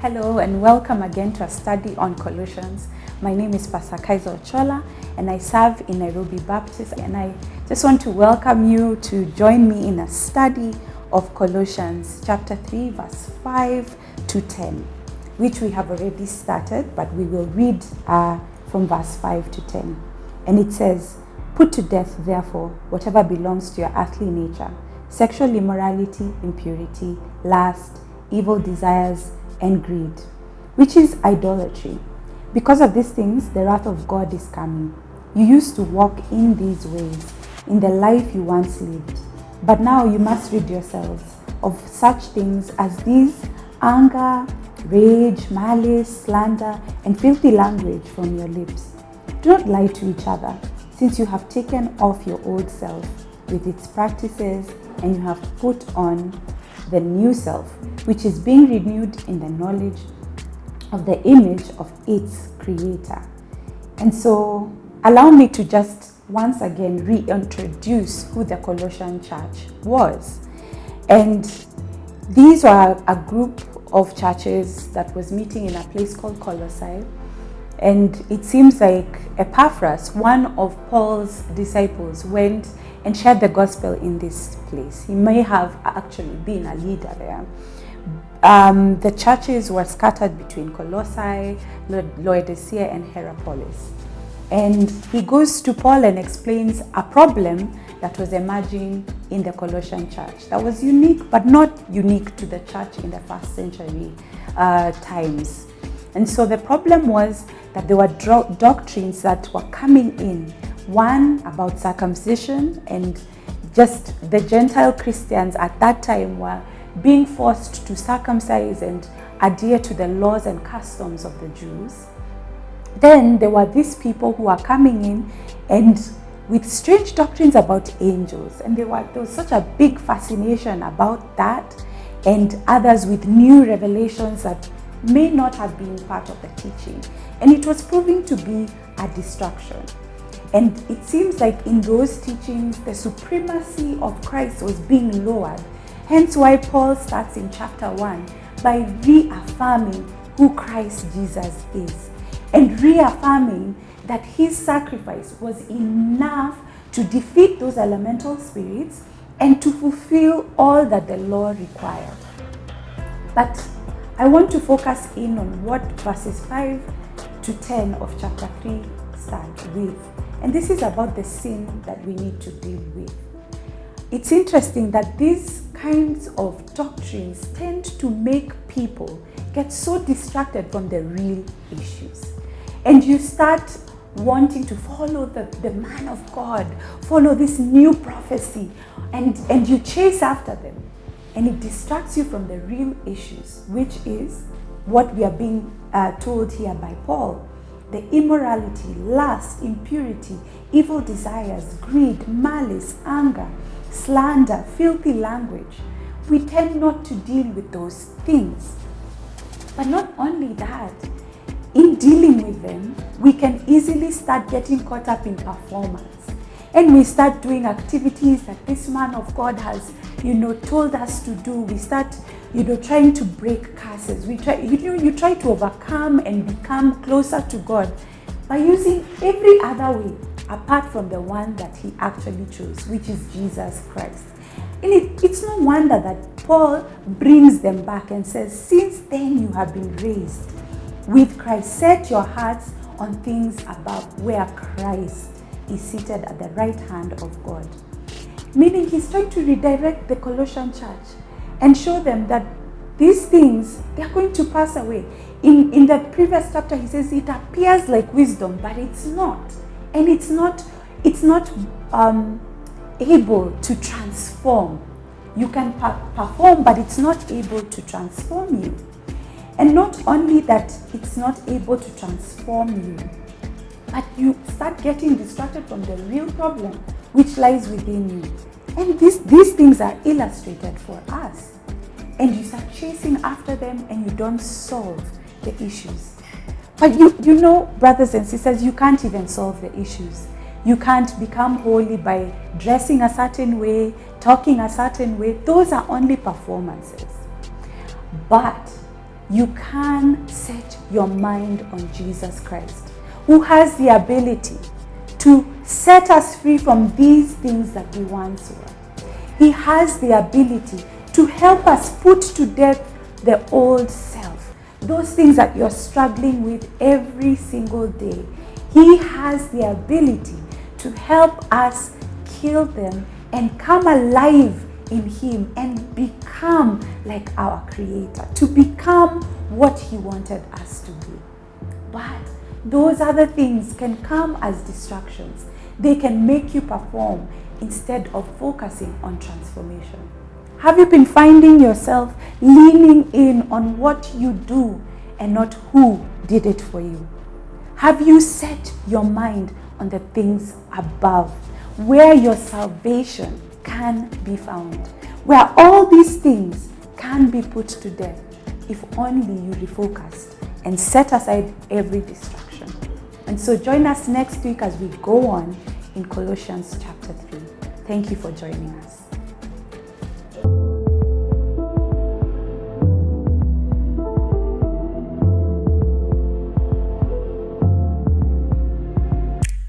Hello and welcome again to a study on Colossians. My name is Pastor Kaiza Ochola and I serve in Nairobi Baptist, and I just want to welcome you to join me in a study of Colossians chapter 3 verse 5 to 10, which we have already started, but we will read from verse 5 to 10. And it says, "Put to death, therefore, whatever belongs to your earthly nature, sexual immorality, impurity, lust, evil desires, and greed, which is idolatry. Because of these things, the wrath of God is coming. You used to walk in these ways in the life you once lived, but now you must rid yourselves of such things as these: anger, rage, malice, slander, and filthy language from your lips. Do not lie to each other, since you have taken off your old self with its practices, and you have put on the new self, which is being renewed in the knowledge of the image of its creator." And so allow me to just once again reintroduce who the Colossian church was. And these were a group of churches that was meeting in a place called Colossae. And it seems like Epaphras, one of Paul's disciples, went and shared the gospel in this place. He may have actually been a leader there. The churches were scattered between Colossae, Laodicea, and Hierapolis. And he goes to Paul and explains a problem that was emerging in the Colossian church that was unique, but not unique to the church in the first century times. And so the problem was that there were doctrines that were coming in. One about circumcision, and just the Gentile Christians at that time were being forced to circumcise and adhere to the laws and customs of the Jews. Then there were these people who are coming in and with strange doctrines about angels, and there was such a big fascination about that, and others with new revelations that may not have been part of the teaching, and it was proving to be a distraction. And it seems like in those teachings, the supremacy of Christ was being lowered. Hence why Paul starts in chapter 1 by reaffirming who Christ Jesus is, and reaffirming that his sacrifice was enough to defeat those elemental spirits and to fulfill all that the law required. But I want to focus in on what verses 5 to 10 of chapter 3 start with. And this is about the sin that we need to deal with. It's interesting that these kinds of doctrines tend to make people get so distracted from the real issues. And you start wanting to follow the man of God, follow this new prophecy, and you chase after them. And it distracts you from the real issues, which is what we are being told here by Paul. The immorality, lust, impurity, evil desires, greed, malice, anger, slander, filthy language. We tend not to deal with those things. But not only that, in dealing with them, we can easily start getting caught up in performance. And we start doing activities that this man of God has, told us to do. We start, trying to break curses. You try to overcome and become closer to God by using every other way apart from the one that he actually chose, which is Jesus Christ. And it's no wonder that Paul brings them back and says, "Since then you have been raised with Christ. Set your hearts on things above, where Christ is seated at the right hand of God." Meaning he's trying to redirect the Colossian church and show them that these things, they're going to pass away. In the previous chapter, he says it appears like wisdom, but it's not. And it's not able to transform. You can perform, but it's not able to transform you. And not only that it's not able to transform you, but you start getting distracted from the real problem which lies within you. And these things are illustrated for us. And you start chasing after them and you don't solve the issues. But you know, brothers and sisters, you can't even solve the issues. You can't become holy by dressing a certain way, talking a certain way. Those are only performances. But you can set your mind on Jesus Christ, who has the ability to set us free from these things that we once were. He has the ability to help us put to death the old self, those things that you're struggling with every single day. He has the ability to help us kill them and come alive in Him and become like our Creator, to become what He wanted us to be. But those other things can come as distractions. They can make you perform instead of focusing on transformation. Have you been finding yourself leaning in on what you do and not who did it for you? Have you set your mind on the things above, where your salvation can be found, where all these things can be put to death if only you refocused and set aside every distraction? And so join us next week as we go on in Colossians chapter 3. Thank you for joining us.